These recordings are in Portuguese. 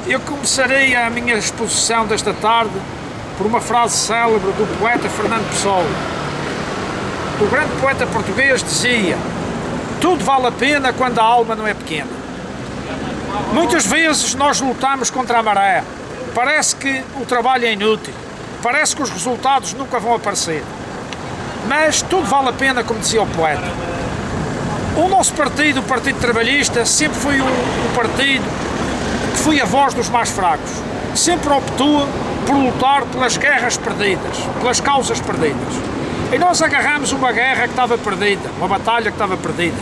Eu começarei a minha exposição desta tarde por uma frase célebre do poeta Fernando Pessoa. O grande poeta português dizia: tudo vale a pena quando a alma não é pequena. Muitas vezes nós lutamos contra a maré. Parece que o trabalho é inútil. Parece que os resultados nunca vão aparecer. Mas tudo vale a pena, como dizia o poeta. O nosso partido, o Partido Trabalhista, sempre foi um partido que foi a voz dos mais fracos. Sempre optou por lutar pelas guerras perdidas, pelas causas perdidas. E nós agarramos uma guerra que estava perdida, uma batalha que estava perdida,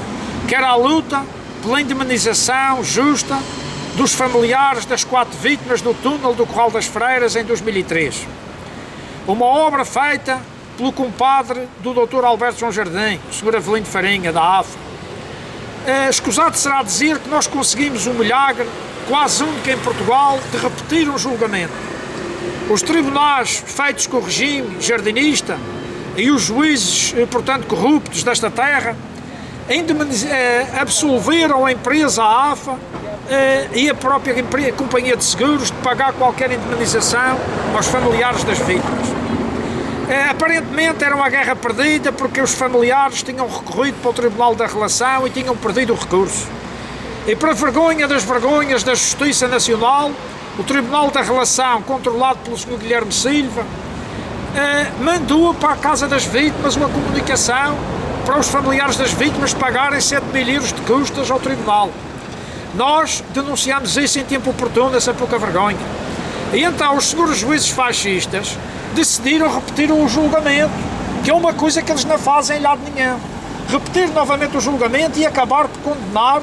que era a luta pela indemnização justa dos familiares das 4 vítimas do túnel do Corral das Freiras em 2003. Uma obra feita pelo compadre do Dr. Alberto João Jardim, o Sr. Avelino Farinha, da AFA. Escusado será dizer que nós conseguimos um milagre quase único em Portugal de repetir um julgamento. Os tribunais feitos com o regime jardinista e os juízes, portanto, corruptos desta terra, absolveram a empresa, a AFA, e a própria companhia de seguros de pagar qualquer indemnização aos familiares das vítimas. Aparentemente era uma guerra perdida porque os familiares tinham recorrido para o Tribunal da Relação e tinham perdido o recurso. E para vergonha das vergonhas da Justiça Nacional, o Tribunal da Relação, controlado pelo Sr. Guilherme Silva, mandou para a Casa das Vítimas uma comunicação para os familiares das vítimas pagarem 7.000 euros de custas ao Tribunal. Nós denunciamos isso em tempo oportuno, essa pouca vergonha. E então os senhores juízes fascistas decidiram repetir o julgamento, que é uma coisa que eles não fazem em lado nenhum. Repetir novamente o julgamento e acabar por condenar,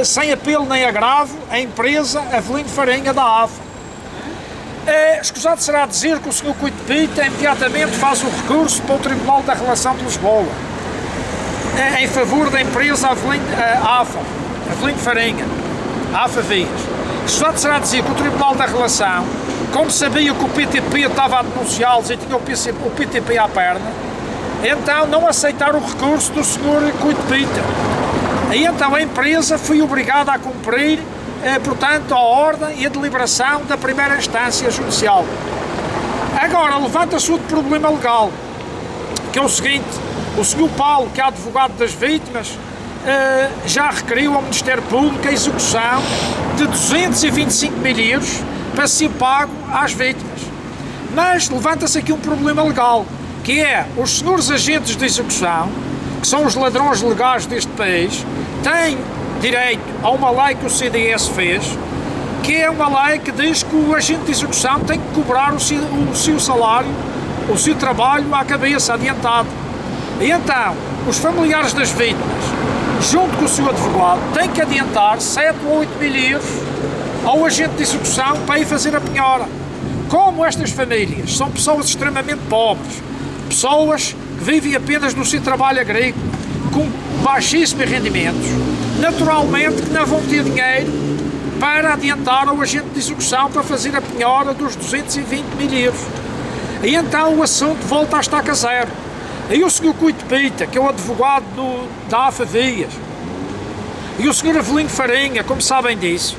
sem apelo nem agravo, a empresa Avelino Farinha da AFA. Escusado será dizer que o Sr. Cuito Pita imediatamente faz o recurso para o Tribunal da Relação de Lisboa, em favor da empresa Avelino Farinha, AFA Vias. Escusado será dizer que o Tribunal da Relação, como sabia que o PTP estava a denunciá-los e tinha o PTP à perna, então não aceitaram o recurso do Sr. Cuito Pita. E então a empresa foi obrigada a cumprir, portanto, a ordem e a deliberação da primeira instância judicial. Agora, levanta-se outro problema legal, que é o seguinte: o Sr. Paulo, que é advogado das vítimas, já requeriu ao Ministério Público a execução de 225.000 euros para ser pago às vítimas. Mas levanta-se aqui um problema legal, que é os senhores agentes de execução, que são os ladrões legais deste país, têm direito a uma lei que o CDS fez, que é uma lei que diz que o agente de execução tem que cobrar o seu salário, o seu trabalho à cabeça, adiantado. E então, os familiares das vítimas, junto com o seu advogado, têm que adiantar 7 ou 8.000 euros ao agente de execução para ir fazer a penhora. Como estas famílias são pessoas extremamente pobres, pessoas que vivem apenas do seu trabalho agrícola, com baixíssimos rendimentos, naturalmente que não vão ter dinheiro para adiantar ao agente de execução para fazer a penhora dos 220.000 euros. E então o assunto volta à estaca zero. E o Sr. Cuito Pita, que é o advogado da AFA Vias, e o Sr. Avelino Farinha, como sabem disso,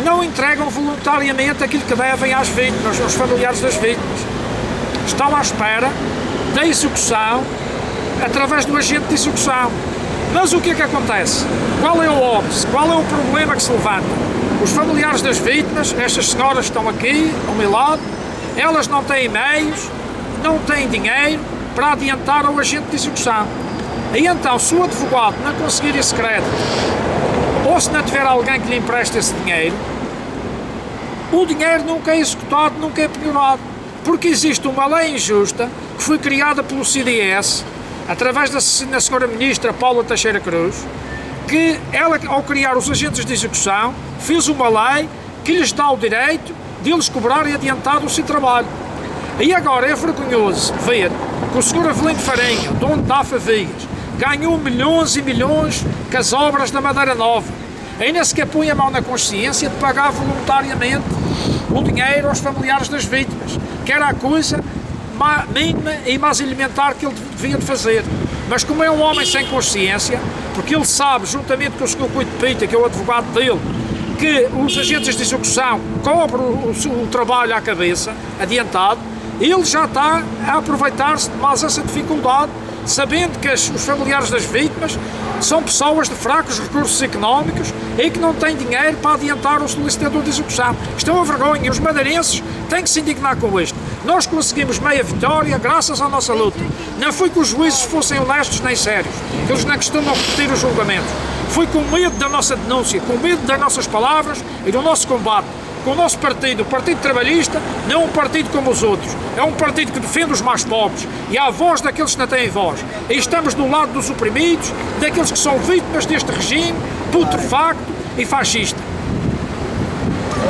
não entregam voluntariamente aquilo que devem às vítimas, aos familiares das vítimas. Estão à espera da execução através do agente de execução. Mas o que é que acontece? Qual é o óbice? Qual é o problema que se levanta? Os familiares das vítimas, estas senhoras estão aqui, ao meu lado, elas não têm meios, não têm dinheiro para adiantar ao agente de execução. E então, se o advogado não conseguir esse crédito, ou se não tiver alguém que lhe empreste esse dinheiro, o dinheiro nunca é executado, nunca é penhorado. Porque existe uma lei injusta que foi criada pelo CDS, através da Sra. Ministra Paula Teixeira Cruz, que ela, ao criar os agentes de execução, fez uma lei que lhes dá o direito de eles cobrarem adiantado o seu trabalho. E agora é vergonhoso ver que o Sr. Avelino Farinha, dono da AFA Vias, ganhou milhões e milhões com as obras da Madeira Nova. Ainda sequer põe a mão na consciência de pagar voluntariamente o dinheiro aos familiares das vítimas, que era a coisa mínima e mais elementar que ele devia de fazer. Mas como é um homem sem consciência, porque ele sabe, juntamente com o Sr. Cuito Pita, que é o advogado dele, que os agentes de execução cobram o trabalho à cabeça, adiantado, ele já está a aproveitar-se de mais essa dificuldade, sabendo que os familiares das vítimas são pessoas de fracos recursos económicos e que não têm dinheiro para adiantar o solicitador de execução. Isto é uma vergonha, os madeirenses têm que se indignar com isto. Nós conseguimos meia vitória graças à nossa luta. Não foi que os juízes fossem honestos nem sérios, que eles não costumam repetir os julgamentos. Foi com medo da nossa denúncia, com medo das nossas palavras e do nosso combate. Com o nosso partido, o Partido Trabalhista, não é um partido como os outros. É um partido que defende os mais pobres e há a voz daqueles que não têm voz. E estamos do lado dos oprimidos, daqueles que são vítimas deste regime putrefacto e fascista.